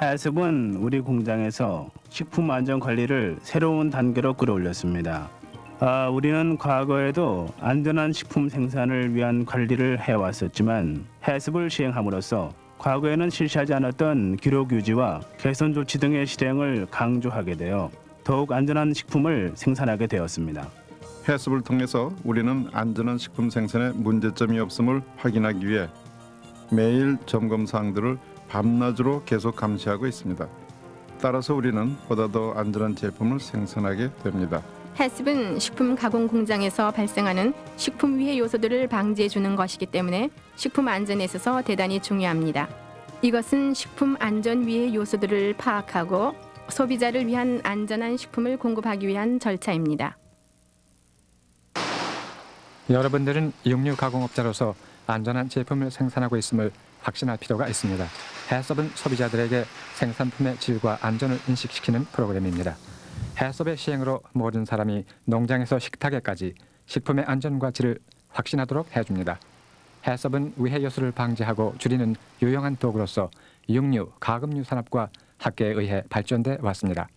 해썹은 우리 공장에서 식품 안전 관리를 새로운 단계로 끌어올렸습니다. 우리는 과거에도 안전한 식품 생산을 위한 관리를 해왔었지만 해썹을 시행함으로써 과거에는 실시하지 않았던 기록 유지와 개선 조치 등의 실행을 강조하게 되어 더욱 안전한 식품을 생산하게 되었습니다. 해썹을 통해서 우리는 안전한 식품 생산에 문제점이 없음을 확인하기 위해 매일 점검 사항들을 밤낮으로 계속 감시하고 있습니다. 따라서 우리는 보다 더 안전한 제품을 생산하게 됩니다. 해썹은 식품 가공 공장에서 발생하는 식품 위해 요소들을 방지해 주는 것이기 때문에 식품 안전에 있어서 대단히 중요합니다. 이것은 식품 안전 위해 요소들을 파악하고 소비자를 위한 안전한 식품을 공급하기 위한 절차입니다. 여러분들은 육류 가공업자로서 안전한 제품을 생산하고 있음을 확신할 필요가 있습니다. 해썹은 소비자들에게 생산품의 질과 안전을 인식시키는 프로그램입니다. 해썹의 시행으로 모든 사람이 농장에서 식탁에까지 식품의 안전과 질을 확신하도록 해줍니다. 해썹은 위해 요소를 방지하고 줄이는 유용한 도구로서 육류, 가금류 산업과 학계에 의해 발전돼 왔습니다.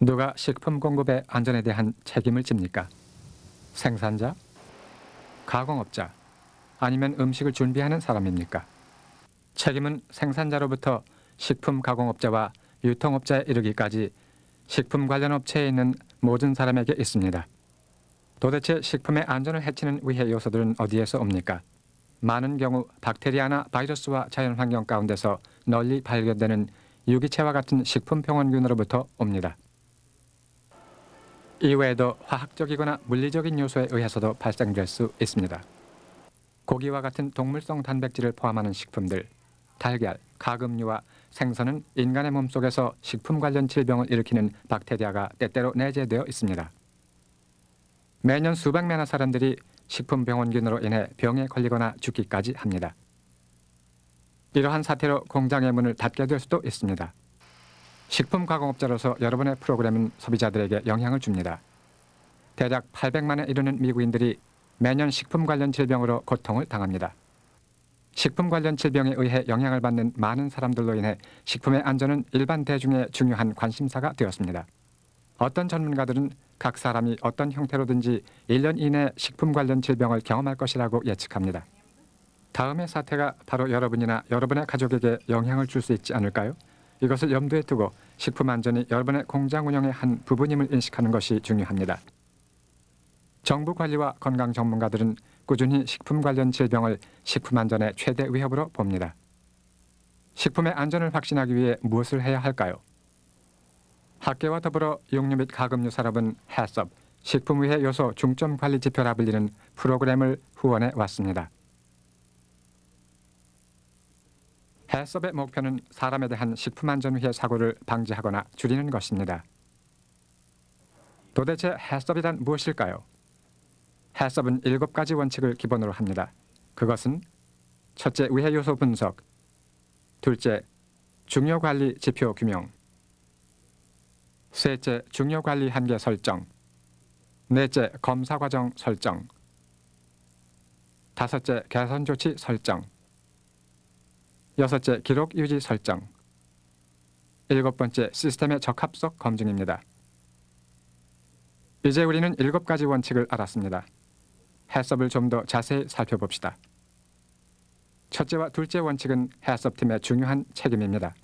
누가 식품 공급의 안전에 대한 책임을 집니까? 생산자? 가공업자? 아니면 음식을 준비하는 사람입니까? 책임은 생산자로부터 식품 가공업자와 유통업자에 이르기까지 식품 관련 업체에 있는 모든 사람에게 있습니다. 도대체 식품의 안전을 해치는 위해 요소들은 어디에서 옵니까? 많은 경우 박테리아나 바이러스와 자연환경 가운데서 널리 발견되는 유기체와 같은 식품 병원균으로부터 옵니다. 이외에도 화학적이거나 물리적인 요소에 의해서도 발생될 수 있습니다. 고기와 같은 동물성 단백질을 포함하는 식품들, 달걀, 가금류와 생선은 인간의 몸속에서 식품 관련 질병을 일으키는 박테리아가 때때로 내재되어 있습니다. 매년 수백 명의 사람들이 식품병원균으로 인해 병에 걸리거나 죽기까지 합니다. 이러한 사태로 공장의 문을 닫게 될 수도 있습니다. 식품 가공업자로서 여러분의 프로그램은 소비자들에게 영향을 줍니다. 대략 800만에 이르는 미국인들이 매년 식품 관련 질병으로 고통을 당합니다. 식품 관련 질병에 의해 영향을 받는 많은 사람들로 인해 식품의 안전은 일반 대중의 중요한 관심사가 되었습니다. 어떤 전문가들은 각 사람이 어떤 형태로든지 1년 이내 식품 관련 질병을 경험할 것이라고 예측합니다. 다음의 사태가 바로 여러분이나 여러분의 가족에게 영향을 줄 수 있지 않을까요? 이것을 염두에 두고 식품 안전이 여러분의 공장 운영의 한 부분임을 인식하는 것이 중요합니다. 정부 관리와 건강 전문가들은 꾸준히 식품 관련 질병을 식품 안전의 최대 위협으로 봅니다. 식품의 안전을 확신하기 위해 무엇을 해야 할까요? 학계와 더불어 육류 및 가금류 산업은 해썹, 식품 위해 요소 중점 관리 지표라 불리는 프로그램을 후원해 왔습니다. 해썹의 목표는 사람에 대한 식품 안전 위해 사고를 방지하거나 줄이는 것입니다. 도대체 해썹이란 무엇일까요? 해썹은 7가지 원칙을 기본으로 합니다. 그것은 첫째, 위해 요소 분석, 둘째, 중요 관리 지표 규명, 셋째, 중요 관리 한계 설정, 넷째, 검사 과정 설정, 다섯째, 개선 조치 설정, 여섯째, 기록 유지 설정, 일곱 번째, 시스템의 적합성 검증입니다. 이제 우리는 7가지 원칙을 알았습니다. 해썹을 좀 더 자세히 살펴봅시다. 첫째와 둘째 원칙은 해썹팀의 중요한 책임입니다.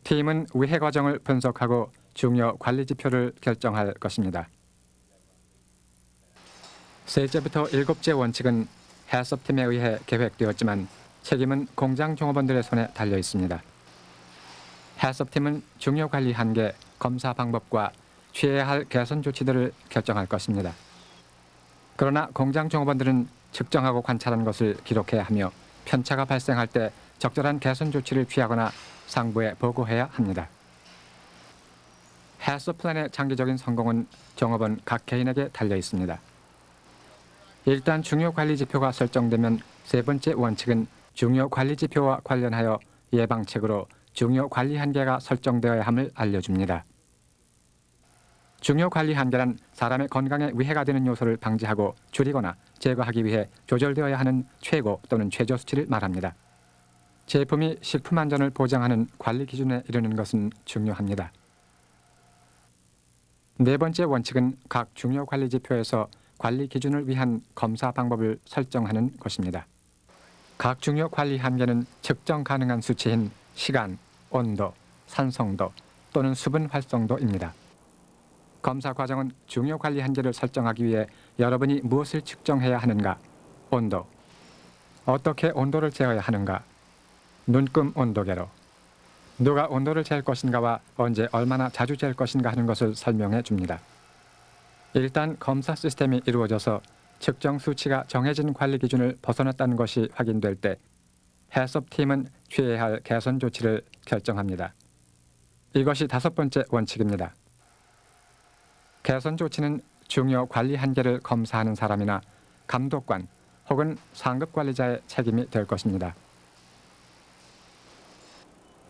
팀은 위해 과정을 분석하고 중요 관리 지표를 결정할 것입니다. 셋째부터 7째 원칙은 해썹팀에 의해 계획되었지만 책임은 공장 종업원들의 손에 달려 있습니다. 해썹팀은 중요 관리 한계, 검사 방법과 취해야 할 개선 조치들을 결정할 것입니다. 그러나 공장 종업원들은 측정하고 관찰한 것을 기록해야 하며 편차가 발생할 때 적절한 개선 조치를 취하거나 상부에 보고해야 합니다. 해썹 플랜의 장기적인 성공은 종업원 각 개인에게 달려 있습니다. 일단 중요 관리 지표가 설정되면 세 번째 원칙은 중요 관리 지표와 관련하여 예방책으로 중요 관리 한계가 설정되어야 함을 알려줍니다. 중요 관리 한계란 사람의 건강에 위해가 되는 요소를 방지하고 줄이거나 제거하기 위해 조절되어야 하는 최고 또는 최저 수치를 말합니다. 제품이 식품 안전을 보장하는 관리 기준에 이르는 것은 중요합니다. 네 번째 원칙은 각 중요 관리 지표에서 관리 기준을 위한 검사 방법을 설정하는 것입니다. 각 중요 관리 한계는 측정 가능한 수치인 시간, 온도, 산성도 또는 수분 활성도입니다. 검사 과정은 중요 관리 한계를 설정하기 위해 여러분이 무엇을 측정해야 하는가, 온도, 어떻게 온도를 재어야 하는가, 눈금 온도계로, 누가 온도를 잴 것인가와 언제 얼마나 자주 잴 것인가 하는 것을 설명해 줍니다. 일단 검사 시스템이 이루어져서 측정 수치가 정해진 관리 기준을 벗어났다는 것이 확인될 때 해썹팀은 취해야 할 개선 조치를 결정합니다. 이것이 다섯 번째 원칙입니다. 개선 조치는 중요 관리 한계를 검사하는 사람이나 감독관 혹은 상급 관리자의 책임이 될 것입니다.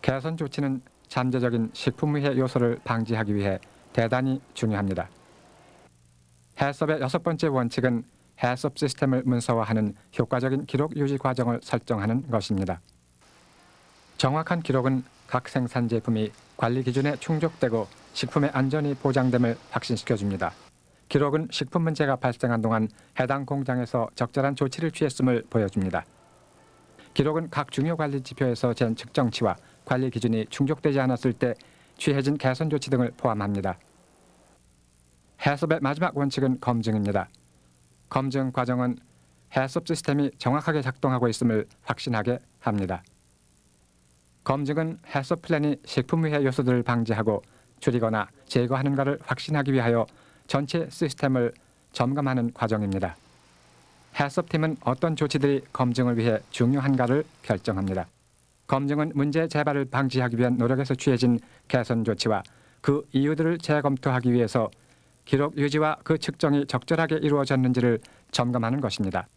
개선 조치는 잠재적인 식품위해 요소를 방지하기 위해 대단히 중요합니다. 해썹의 여섯 번째 원칙은 해썹 시스템을 문서화하는 효과적인 기록 유지 과정을 설정하는 것입니다. 정확한 기록은 각 생산 제품이 관리 기준에 충족되고 식품의 안전이 보장됨을 확신시켜줍니다. 기록은 식품 문제가 발생한 동안 해당 공장에서 적절한 조치를 취했음을 보여줍니다. 기록은 각 중요 관리 지표에서 잰 측정치와 관리 기준이 충족되지 않았을 때 취해진 개선 조치 등을 포함합니다. 해썹의 마지막 원칙은 검증입니다. 검증 과정은 해썹 시스템이 정확하게 작동하고 있음을 확신하게 합니다. 검증은 해썹 플랜이 식품위해 요소들을 방지하고 줄이거나 제거하는가를 확신하기 위하여 전체 시스템을 점검하는 과정입니다. 해썹팀은 어떤 조치들이 검증을 위해 중요한가를 결정합니다. 검증은 문제 재발을 방지하기 위한 노력에서 취해진 개선 조치와 그 이유들을 재검토하기 위해서 기록 유지와 그 측정이 적절하게 이루어졌는지를 점검하는 것입니다.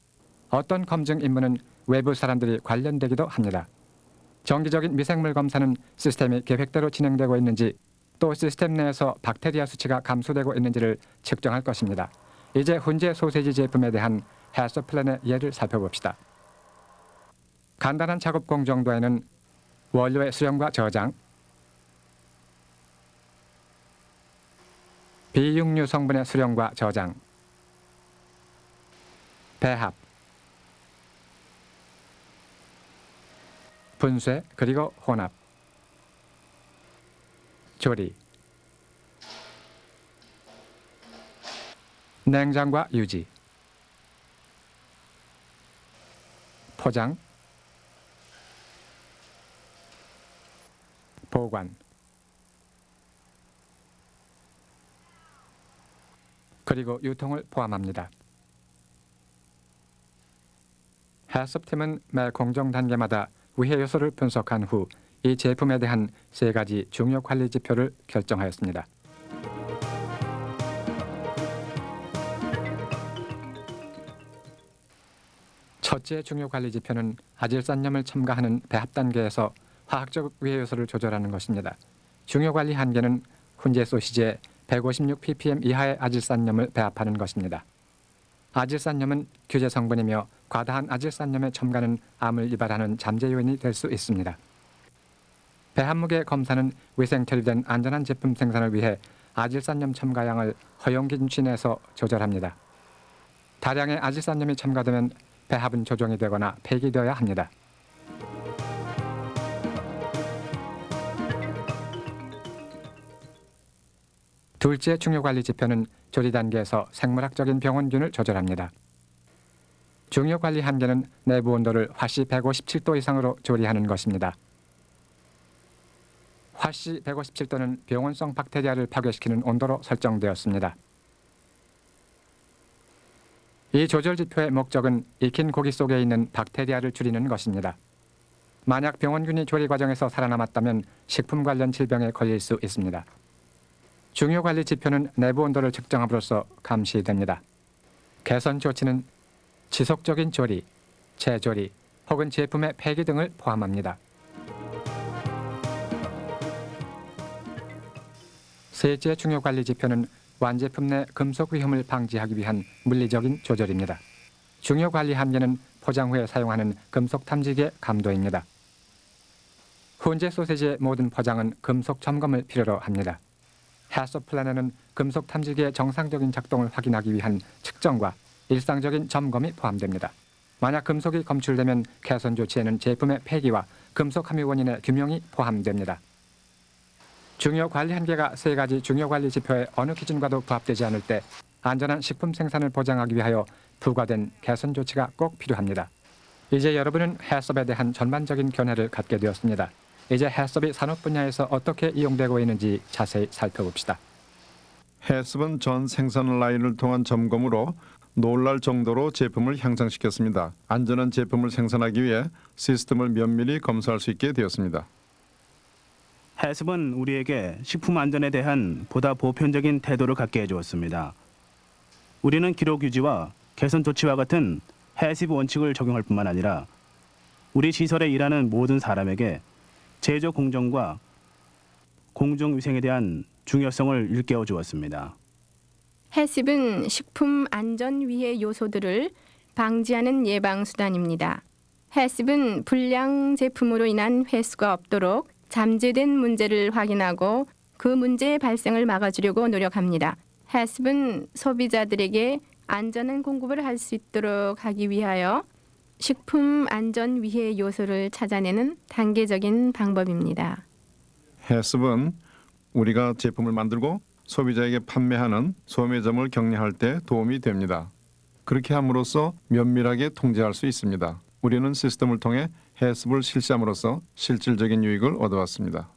어떤 검증 임무는 외부 사람들이 관련되기도 합니다. 정기적인 미생물 검사는 시스템이 계획대로 진행되고 있는지 또 시스템 내에서 박테리아 수치가 감소되고 있는지를 측정할 것입니다. 이제 훈제 소세지 제품에 대한 해썹 플랜의 예를 살펴봅시다. 간단한 작업 공정도에는 원료의 수령과 저장, 비육류 성분의 수령과 저장, 배합, 분쇄 그리고 혼합, 조리, 냉장과 유지, 포장, 보관, 그리고 유통을 포함합니다. 해썹팀은 매 공정 단계마다 위해 요소를 분석한 후 이 제품에 대한 세 가지 중요 관리 지표를 결정하였습니다. 첫째 중요 관리 지표는 아질산염을 첨가하는 배합 단계에서 화학적 위해 요소를 조절하는 것입니다. 중요 관리 한계는 훈제 소시지에 156 ppm 이하의 아질산염을 배합하는 것입니다. 아질산염은 규제 성분이며 과다한 아질산염의 첨가는 암을 유발하는 잠재 요인이 될 수 있습니다. 배합무게 검사는 위생 처리된 안전한 제품 생산을 위해 아질산염 첨가량을 허용 기준치 내에서 조절합니다. 다량의 아질산염이 첨가되면 배합은 조정이 되거나 폐기되어야 합니다. 둘째 중요 관리 지표는 조리 단계에서 생물학적인 병원균을 조절합니다. 중요 관리 한계는 내부 온도를 화씨 157도 이상으로 조리하는 것입니다. 화씨 157도는 병원성 박테리아를 파괴시키는 온도로 설정되었습니다. 이 조절 지표의 목적은 익힌 고기 속에 있는 박테리아를 줄이는 것입니다. 만약 병원균이 조리 과정에서 살아남았다면 식품 관련 질병에 걸릴 수 있습니다. 중요 관리 지표는 내부 온도를 측정함으로써 감시됩니다. 개선 조치는 지속적인 조리, 재조리 혹은 제품의 폐기 등을 포함합니다. 셋째 중요 관리 지표는 완제품 내 금속 위험을 방지하기 위한 물리적인 조절입니다. 중요 관리 한계는 포장 후에 사용하는 금속 탐지기의 감도입니다. 훈제 소세지의 모든 포장은 금속 점검을 필요로 합니다. 해썹 플래너는 금속 탐지기의 정상적인 작동을 확인하기 위한 측정과 일상적인 점검이 포함됩니다. 만약 금속이 검출되면 개선 조치에는 제품의 폐기와 금속 함유 원인의 규명이 포함됩니다. 중요 관리 한계가 세 가지 중요 관리 지표의 어느 기준과도 부합되지 않을 때 안전한 식품 생산을 보장하기 위하여 부과된 개선 조치가 꼭 필요합니다. 이제 여러분은 해썹에 대한 전반적인 견해를 갖게 되었습니다. 이제 해썹이 산업 분야에서 어떻게 이용되고 있는지 자세히 살펴봅시다. 해썹은 전 생산 라인을 통한 점검으로 놀랄 정도로 제품을 향상시켰습니다. 안전한 제품을 생산하기 위해 시스템을 면밀히 검사할 수 있게 되었습니다. 해썹은 우리에게 식품 안전에 대한 보다 보편적인 태도를 갖게 해주었습니다. 우리는 기록 유지와 개선 조치와 같은 해썹 원칙을 적용할 뿐만 아니라 우리 시설에 일하는 모든 사람에게 제조 공정과 공정위생에 대한 중요성을 일깨워 주었습니다. 해썹은 식품 안전 위해 요소들을 방지하는 예방 수단입니다. 해썹은 불량 제품으로 인한 회수가 없도록 잠재된 문제를 확인하고 그 문제의 발생을 막아주려고 노력합니다. 해썹은 소비자들에게 안전한 공급을 할 수 있도록 하기 위하여 식품 안전 위해 요소를 찾아내는 단계적인 방법입니다. 해썹은 우리가 제품을 만들고 소비자에게 판매하는 소매점을 격리할 때 도움이 됩니다. 그렇게 함으로써 면밀하게 통제할 수 있습니다. 우리는 시스템을 통해 해썹을 실시함으로써 실질적인 유익을 얻어왔습니다.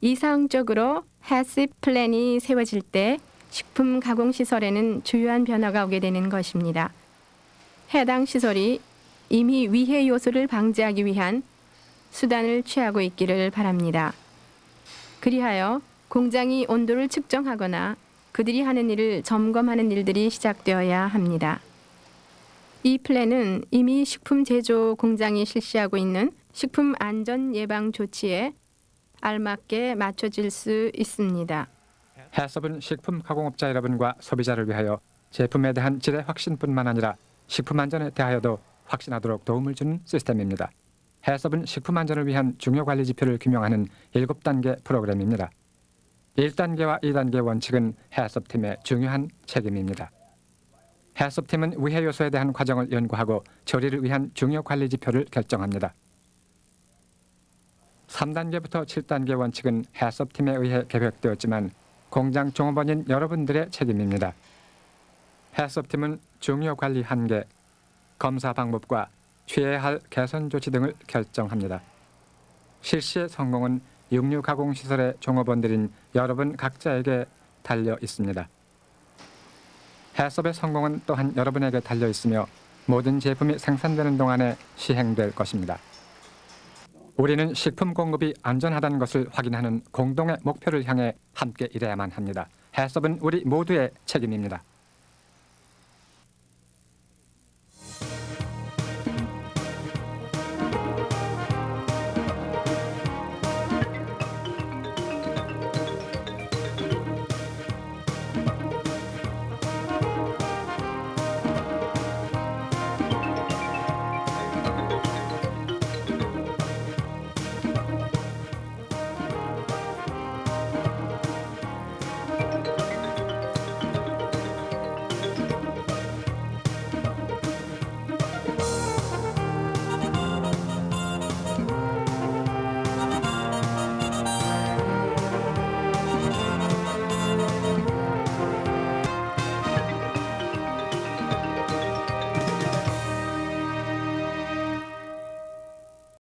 이상적으로 해썹 플랜이 세워질 때 식품 가공 시설에는 주요한 변화가 오게 되는 것입니다. 해당 시설이 이미 위해 요소를 방지하기 위한 수단을 취하고 있기를 바랍니다. 그리하여 공장이 온도를 측정하거나 그들이 하는 일을 점검하는 일들이 시작되어야 합니다. 이 플랜은 이미 식품 제조 공장이 실시하고 있는 식품 안전 예방 조치에 알맞게 맞춰질 수 있습니다. 해썹은 식품 가공업자 여러분과 소비자를 위하여 제품에 대한 질의 확신뿐만 아니라 식품 안전에 대하여도 확신하도록 도움을 주는 시스템입니다. 해썹은 식품 안전을 위한 중요 관리 지표를 규명하는 7단계 프로그램입니다. 1단계와 2단계 원칙은 해썹팀의 중요한 책임입니다. 해썹팀은 위해 요소에 대한 과정을 연구하고 처리를 위한 중요 관리 지표를 결정합니다. 3단계부터 7단계 원칙은 해썹팀에 의해 계획되었지만 공장 종업원인 여러분들의 책임입니다. 해썹팀은 중요 관리 한계, 검사 방법과 취해야 할 개선 조치 등을 결정합니다. 실시의 성공은 육류 가공 시설의 종업원들인 여러분 각자에게 달려 있습니다. 해썹의 성공은 또한 여러분에게 달려 있으며 모든 제품이 생산되는 동안에 시행될 것입니다. 우리는 식품 공급이 안전하다는 것을 확인하는 공동의 목표를 향해 함께 일해야만 합니다. 해썹은 우리 모두의 책임입니다.